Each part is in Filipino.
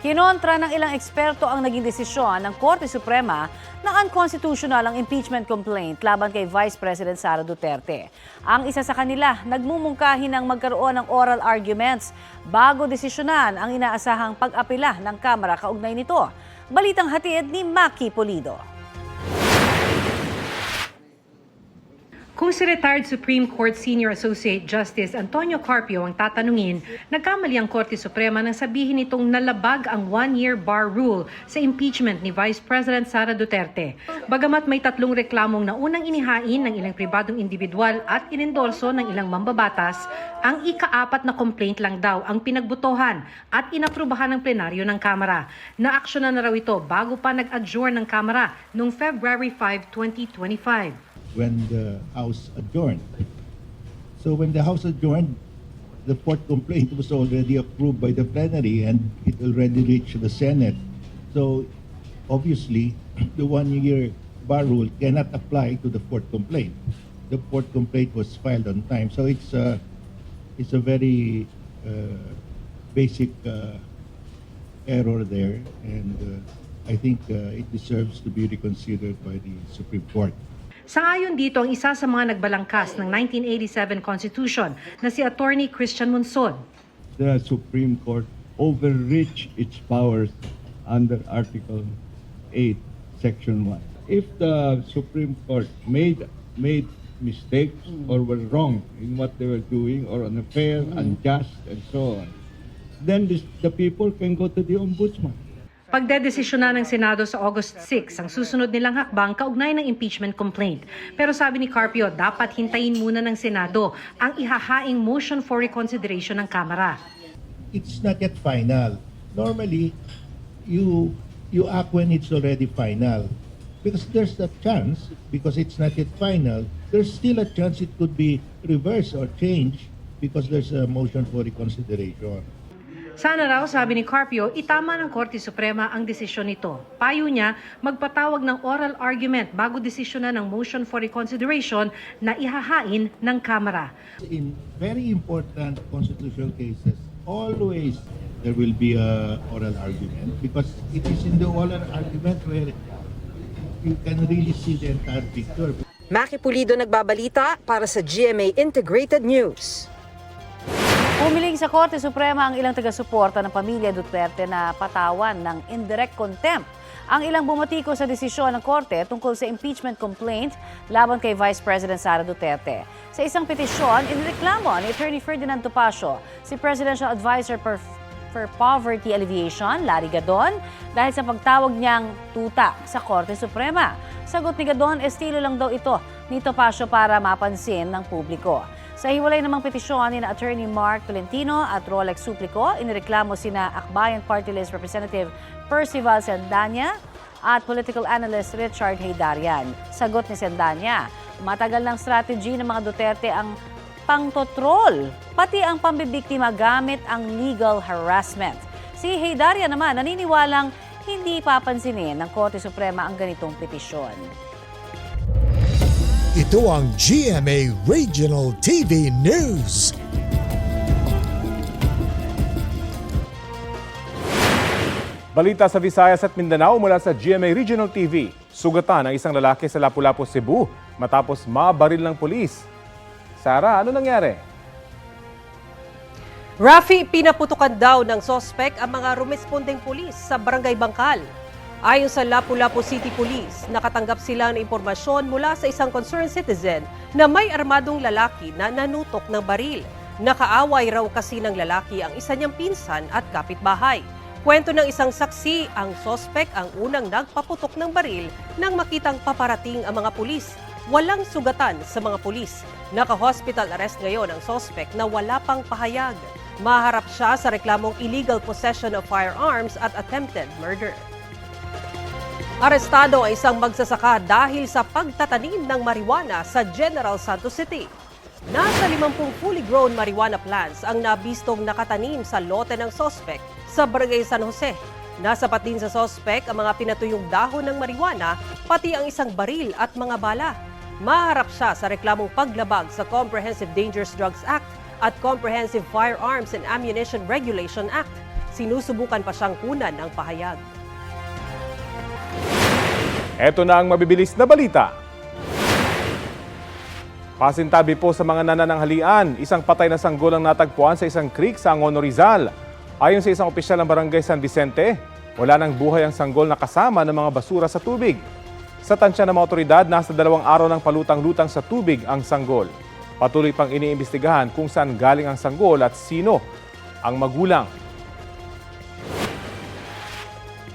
Kinontra ng ilang eksperto ang naging desisyon ng Korte Suprema na unconstitutional ang impeachment complaint laban kay Vice President Sara Duterte. Ang isa sa kanila, nagmumungkahi ng magkaroon ng oral arguments bago desisyonan ang inaasahang pag-apela ng Kamara kaugnay nito. Balitang hatid ni Maki Pulido. Kung si retired Supreme Court Senior Associate Justice Antonio Carpio ang tatanungin, nagkamali ang Korte Suprema nang sabihin itong nalabag ang one-year bar rule sa impeachment ni Vice President Sara Duterte. Bagamat may 3 reklamong na unang inihain ng ilang pribadong individual at inendorso ng ilang mambabatas, ang ika-4 na complaint lang daw ang pinagbutohan at inaprubahan ng plenaryo ng Kamara. Na-aksyonan na raw ito bago pa nag-adjourn ng Kamara noong February 5, 2025. When the House adjourned. So when the House adjourned, the 4th complaint was already approved by the plenary and it already reached the Senate. So obviously, the one-year bar rule cannot apply to the 4th complaint. The 4th complaint was filed on time. So it's a very basic error there, and I think it deserves to be reconsidered by the Supreme Court. Sangayon dito ang isa sa mga nagbalangkas ng 1987 Constitution na si Attorney Christian Monson. The Supreme Court overreached its powers under Article 8, Section 1. If the Supreme Court made mistakes or were wrong in what they were doing or unfair, unjust, and so on, then the people can go to the Ombudsman. Pagdedesisyonan ng Senado sa August 6 ang susunod nilang hakbang kaugnay ng impeachment complaint. Pero sabi ni Carpio, dapat hintayin muna ng Senado ang ihahaing motion for reconsideration ng Kamara. It's not yet final. Normally, you act when it's already final. Because there's a chance, because it's not yet final, there's still a chance it could be reversed or changed because there's a motion for reconsideration. Sana raw, sabi ni Carpio, itama ng Korte Suprema ang desisyon nito. Payo niya, magpatawag ng oral argument bago desisyonan ng motion for reconsideration na ihahain ng Kamara. In very important constitutional cases, always there will be a oral argument because it is in the oral argument where you can really see the entire picture. Maki Pulido nagbabalita para sa GMA Integrated News. Humiling sa Korte Suprema ang ilang taga-suporta ng pamilya Duterte na patawan ng indirect contempt. Ang ilang bumatiko sa desisyon ng Korte tungkol sa impeachment complaint laban kay Vice President Sara Duterte. Sa isang petisyon, inireklamo ni Attorney Ferdinand Topacio si Presidential Advisor for Poverty Alleviation, Larry Gadon, dahil sa pagtawag niyang tuta sa Korte Suprema. Sagot ni Gadon, estilo lang daw ito ni Topacio para mapansin ng publiko. Sa hiwalay namang petisyon ni Attorney Mark Tolentino at Rolex Suplico, inireklamo sina Akbayan Party List Representative Percival Sendanya at political analyst Richard Heydarian. Sagot ni Sendanya, matagal ng strategy ng mga Duterte ang pangtotrol, pati ang pambibiktima gamit ang legal harassment. Si Heydarian naman naniniwalang hindi papansinin ng Korte Suprema ang ganitong petisyon. Ito ang GMA Regional TV News. Balita sa Visayas at Mindanao mula sa GMA Regional TV. Sugatan ang isang lalaki sa Lapu-Lapu, Cebu matapos mabaril ng pulis. Sara, ano nangyari? Rafi, pinaputukan daw ng sospek ang mga rumespondeng pulis sa Barangay Bangkal. Ayon sa Lapu-Lapu City Police, nakatanggap sila ng impormasyon mula sa isang concerned citizen na may armadong lalaki na nanutok ng baril. Nakaaway raw kasi ng lalaki ang isa niyang pinsan at kapitbahay. Kwento ng isang saksi, ang sospek ang unang nagpaputok ng baril nang makitang paparating ang mga pulis. Walang sugatan sa mga pulis. Naka-hospital arrest ngayon ang sospek na wala pang pahayag. Maharap siya sa reklamong illegal possession of firearms at attempted murder. Arestado ang isang magsasaka dahil sa pagtatanim ng marijuana sa General Santos City. Nasa 50 fully grown marijuana plants ang nabistong nakatanim sa lote ng sospek sa Barangay San Jose. Nasapat din sa sospek ang mga pinatuyong dahon ng marijuana, pati ang isang baril at mga bala. Maharap siya sa reklamong paglabag sa Comprehensive Dangerous Drugs Act at Comprehensive Firearms and Ammunition Regulation Act. Sinusubukan pa siyang kunan ng pahayag. Ito na ang mabibilis na balita. Pasintabi po sa mga nanananghalian, isang patay na sanggol ang natagpuan sa isang creek sa Angono, Rizal. Ayon sa isang opisyal ng Barangay San Vicente, wala nang buhay ang sanggol na kasama ng mga basura sa tubig. Sa tansya ng mga otoridad, nasa 2 araw ng palutang-lutang sa tubig ang sanggol. Patuloy pang iniimbestigahan kung saan galing ang sanggol at sino ang magulang.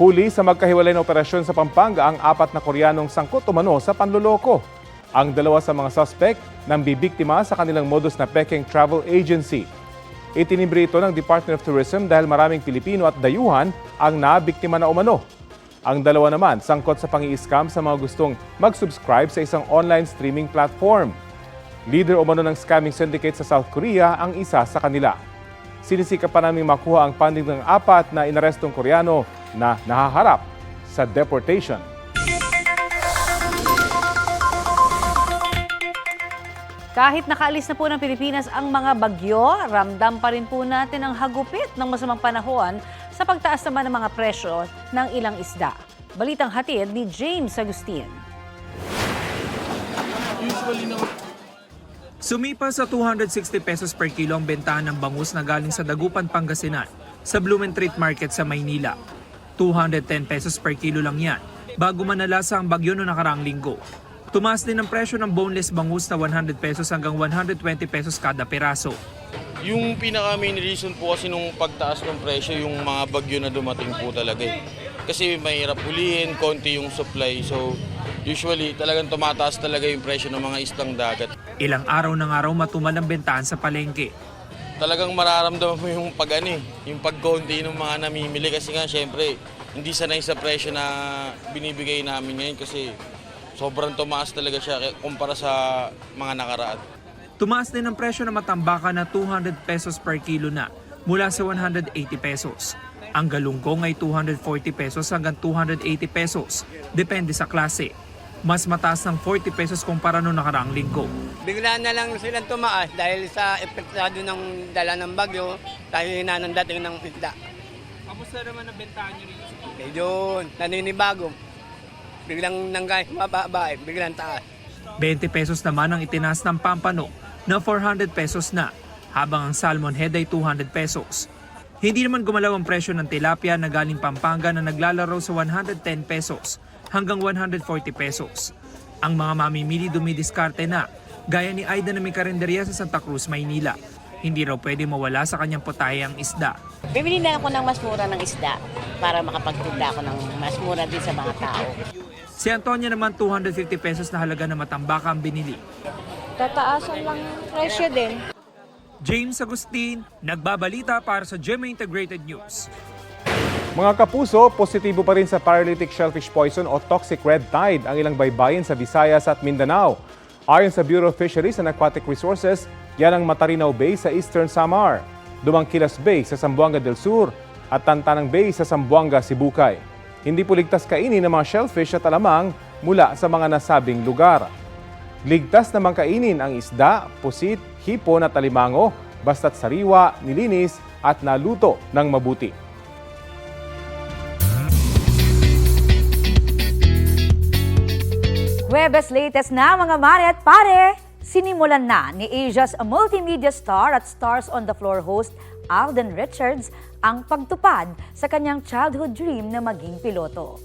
Huli sa magkahiwalay na operasyon sa Pampanga ang 4 na Koreanong sangkot umano sa panloloko. Ang 2 sa mga suspect nang bibiktima sa kanilang modus na Peking Travel Agency. Itinibre ito ng Department of Tourism dahil maraming Pilipino at dayuhan ang nabiktima na umano. Ang 2 naman sangkot sa pangi-scam sa mga gustong mag-subscribe sa isang online streaming platform. Leader umano ng scamming syndicate sa South Korea ang isa sa kanila. Sinisika pa namin makuha ang funding ng 4 na inarestong Koreano na nahaharap sa deportation. Kahit nakaalis na po ng Pilipinas ang mga bagyo, ramdam pa rin po natin ang hagupit ng masamang panahon sa pagtaas naman ng mga presyo ng ilang isda. Balitang hatid ni James Agustin. Sumipa sa 260 pesos per kilo ang bentahan ng bangus na galing sa Dagupan, Pangasinan sa Blumentritt Market sa Maynila. 210 pesos per kilo lang yan bago manalasa ang bagyo noong nakaraang linggo. Tumaas din ang presyo ng boneless bangus na 100 pesos hanggang 120 pesos kada peraso. Yung pinaka main reason po kasi nung pagtaas ng presyo yung mga bagyo na dumating po talaga eh. Kasi mahirap hulihin, konti yung supply. So usually talagang tumataas talaga yung presyo ng mga isdang dagat. Ilang araw ng araw matumal ang bentahan sa palengke. Talagang mararamdaman mo yung yung pagkonti ng mga namimili kasi nga syempre hindi sanay sa presyo na binibigay namin ngayon kasi sobrang tumaas talaga siya kumpara sa mga nakaraan. Tumaas din ang presyo ng matambakan na 200 pesos per kilo na mula sa 180 pesos. Ang galunggong ay 240 pesos hanggang 280 pesos, depende sa klase. Mas mataas ng 40 pesos kumpara noong nakaraang linggo. Bigla na lang silang tumaas dahil sa epektado ng dala ng bagyo, dahil na ng dating ng isda. Kamusta naman ang bentahan niyo rin? Medyo naninibago. Biglang nanggaling mababa, biglang taas. 20 pesos naman ang itinaas ng pampano na 400 pesos na, habang ang salmon head ay 200 pesos. Hindi naman gumalaw ang presyo ng tilapia na galing Pampanga na naglalaro sa 110 pesos hanggang 140 pesos. Ang mga mamimili dumidiskarte na, gaya ni Aida na may karinderya sa Santa Cruz, Maynila. Hindi raw pwede mawala sa kanyang putahe ang isda. Bibili na ako ng mas mura ng isda para makapagtinda ako ng mas mura din sa mga tao. Si Antonia naman 250 pesos na halaga na matambaka ang binili. Tataasan lang presyo din. James Agustin, nagbabalita para sa GMA Integrated News. Mga kapuso, positibo pa rin sa paralytic shellfish poison o toxic red tide ang ilang baybayin sa Visayas at Mindanao. Ayon sa Bureau of Fisheries and Aquatic Resources, yan ang Matarinaw Bay sa Eastern Samar, Dumangkilas Bay sa Zamboanga del Sur at Tantanang Bay sa Zamboanga, Sibukay. Hindi po ligtas kainin ng mga shellfish at alamang mula sa mga nasabing lugar. Ligtas namang kainin ang isda, pusit, hipon at alimango basta't sariwa, nilinis at naluto ng mabuti. Huwebes latest na mga mare at pare! Sinimulan na ni Asia's multimedia star at Stars on the Floor host Alden Richards ang pagtupad sa kanyang childhood dream na maging piloto.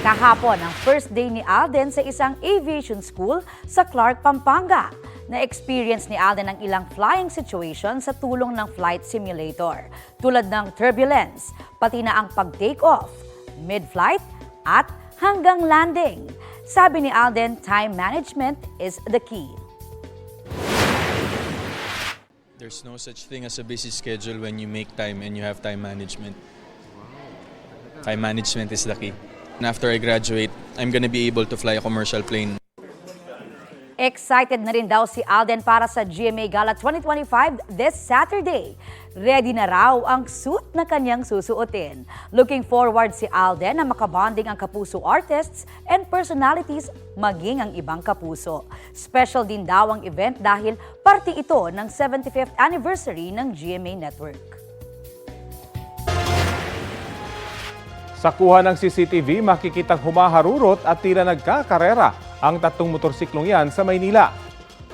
Kahapon ang first day ni Alden sa isang aviation school sa Clark, Pampanga. Na-experience ni Alden ang ilang flying situation sa tulong ng flight simulator, tulad ng turbulence, pati na ang pag-take off, mid-flight at hanggang landing. Sabi ni Alden, time management is the key. There's no such thing as a busy schedule when you make time and you have time management. Time management is the key. And after I graduate, I'm gonna be able to fly a commercial plane. Excited na rin daw si Alden para sa GMA Gala 2025 this Saturday. Ready na raw ang suit na kanyang susuotin. Looking forward si Alden na makabonding ang kapuso artists and personalities maging ang ibang kapuso. Special din daw ang event dahil parte ito ng 75th anniversary ng GMA Network. Sa kuha ng CCTV, makikitang humaharurot at tila nagkakarera ang tatlong motorsiklong yan sa Maynila.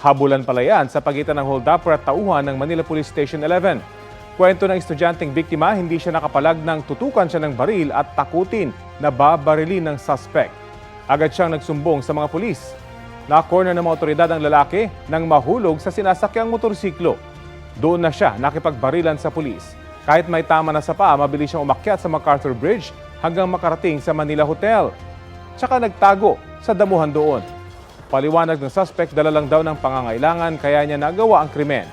Habulan pala yan sa pagitan ng hold-upper at tauhan ng Manila Police Station 11. Kwento ng estudyanteng biktima, hindi siya nakapalag nang tutukan siya ng baril at takutin na babarilin ng suspect. Agad siyang nagsumbong sa mga pulis. Na-corner ng mga otoridad ang lalaki nang mahulog sa sinasakyang motorsiklo. Doon na siya nakipagbarilan sa pulis. Kahit may tama na sa paa, mabilis siyang umakyat sa MacArthur Bridge hanggang makarating sa Manila Hotel. Tsaka nagtago sa damuhan doon. Paliwanag ng suspect, dala lang daw ng pangangailangan kaya niya nagawa ang krimen.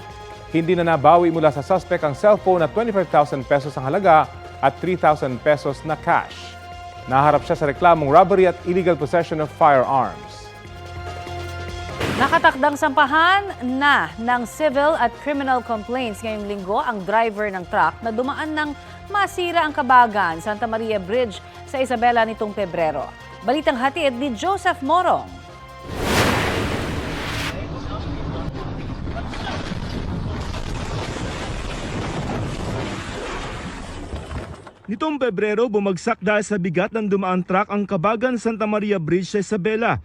Hindi na nabawi mula sa suspect ang cellphone na 25,000 pesos ang halaga at 3,000 pesos na cash. Naharap siya sa reklamong robbery at illegal possession of firearms. Nakatakdang sampahan na ng civil at criminal complaints ngayong linggo ang driver ng truck na dumaan ng masira ang Kabagan, Santa Maria Bridge sa Isabela nitong Pebrero. Balitang hatid ni Joseph Morong. Nitong Pebrero, bumagsak dahil sa bigat ng dumaang truck ang Kabagan Santa Maria Bridge sa Isabela.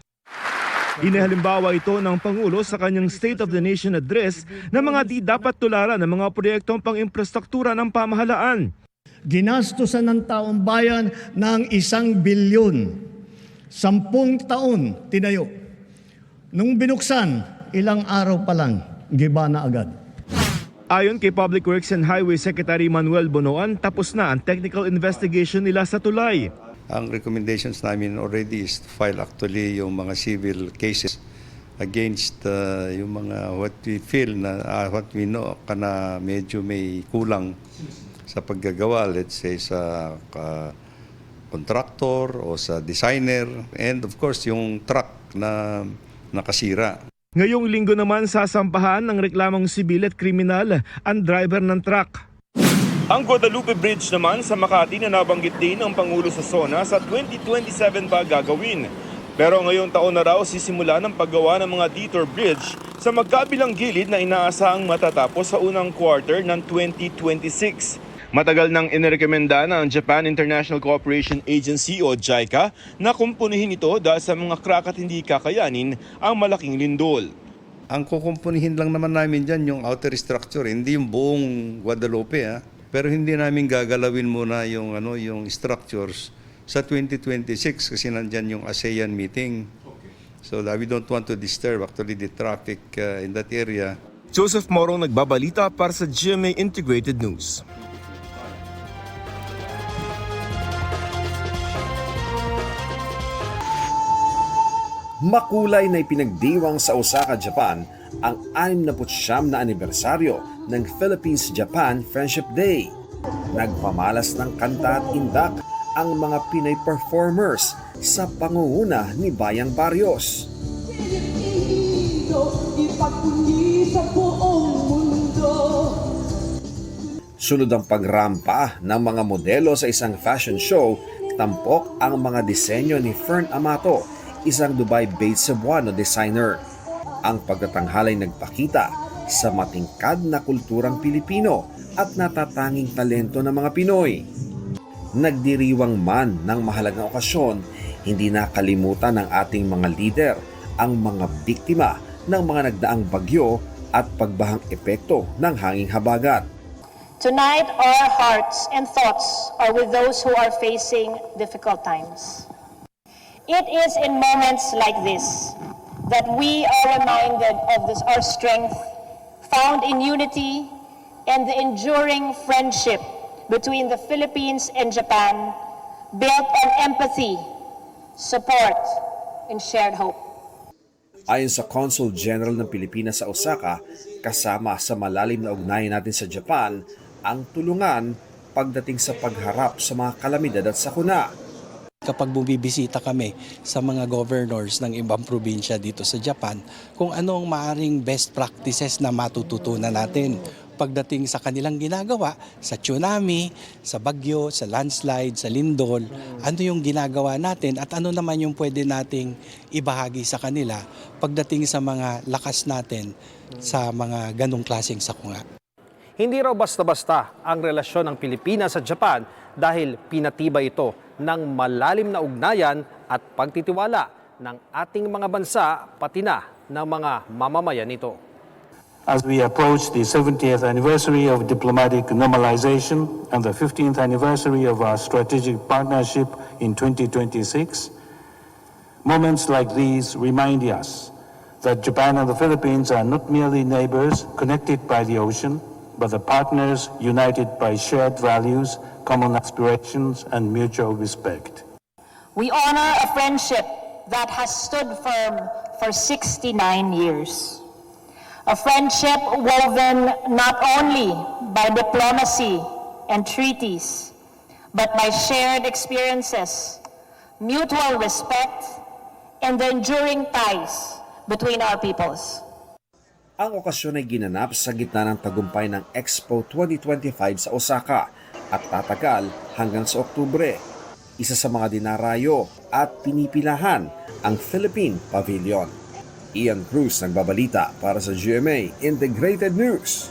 Inihalimbawa ito ng Pangulo sa kanyang State of the Nation Address na mga di dapat tularan ng mga proyektong pang-infrastruktura ng pamahalaan. Ginastusan ng taong bayan ng 1 bilyon. 10 taon tinayo. Nung binuksan, ilang araw pa lang, giba na agad. Ayon kay Public Works and Highway Secretary Manuel Bonoan, tapos na ang technical investigation nila sa tulay. Ang recommendations namin already is to file actually yung mga civil cases against yung mga what we feel na what we know na medyo may kulang sa paggagawa, let's say sa contractor o sa designer, and of course yung truck na nakasira. Ngayong linggo naman sasampahan ng reklamong sibil at kriminal ang driver ng truck. Ang Guadalupe Bridge naman sa Makati na nabanggit din ng Pangulo sa SONA sa 2027 pa gagawin. Pero ngayong taon na raw sisimula ng paggawa ng mga detour bridge sa magkabilang gilid na inaasahang matatapos sa unang quarter ng 2026. Matagal nang inirekomenda ng Japan International Cooperation Agency o JICA na kumpunihin ito dahil sa mga crack at hindi kakayanin ang malaking lindol. Ang kukumpunihin lang naman namin dyan yung outer structure, hindi yung buong Guadalupe. Pero hindi namin gagalawin muna yung, yung structures sa 2026 kasi nandyan yung ASEAN meeting. So we don't want to disturb actually the traffic in that area. Joseph Morong nagbabalita para sa GMA Integrated News. Makulay na ipinagdiwang sa Osaka, Japan ang 69 na anibersaryo ng Philippines-Japan Friendship Day. Nagpamalas ng kanta at indak ang mga Pinoy performers sa pangunguna ni Bayang Barrios. Sunod ang pagrampa ng mga modelo sa isang fashion show, tampok ang mga disenyo ni Fern Amato, isang Dubai-based Cebuano designer. Ang pagtatanghalay nagpakita sa matingkad na kulturang Pilipino at natatanging talento ng mga Pinoy. Nagdiriwang man ng mahalagang okasyon, hindi nakalimutan ng ating mga lider ang mga biktima ng mga nagdaang bagyo at pagbahang epekto ng hanging habagat. Tonight, our hearts and thoughts are with those who are facing difficult times. It is in moments like this that we are reminded of our strength found in unity and the enduring friendship between the Philippines and Japan, built on empathy, support, and shared hope. Ayon sa Consul General ng Pilipinas sa Osaka, kasama sa malalim na ugnayan natin sa Japan, ang tulungan pagdating sa pagharap sa mga kalamidad at sakuna. Kapag bumibisita kami sa mga governors ng ibang probinsya dito sa Japan, kung anong maaring best practices na matututunan natin pagdating sa kanilang ginagawa sa tsunami, sa bagyo, sa landslide, sa lindol, ano yung ginagawa natin at ano naman yung pwede nating ibahagi sa kanila pagdating sa mga lakas natin sa mga ganong klaseng sakuna. Hindi raw basta-basta ang relasyon ng Pilipinas sa Japan dahil pinatibay ito ng malalim na ugnayan at pagtitiwala ng ating mga bansa pati na ng mga mamamayan nito. As we approach the 70th anniversary of diplomatic normalization and the 15th anniversary of our strategic partnership in 2026, moments like these remind us that Japan and the Philippines are not merely neighbors connected by the ocean, but the partners united by shared values, common aspirations, and mutual respect. We honor a friendship that has stood firm for 69 years. A friendship woven not only by diplomacy and treaties, but by shared experiences, mutual respect, and the enduring ties between our peoples. Ang okasyon ay ginanap sa gitna ng tagumpay ng Expo 2025 sa Osaka at tatagal hanggang sa Oktubre. Isa sa mga dinarayo at pinipilahan ang Philippine Pavilion. Ian Cruz nagbabalita para sa GMA Integrated News.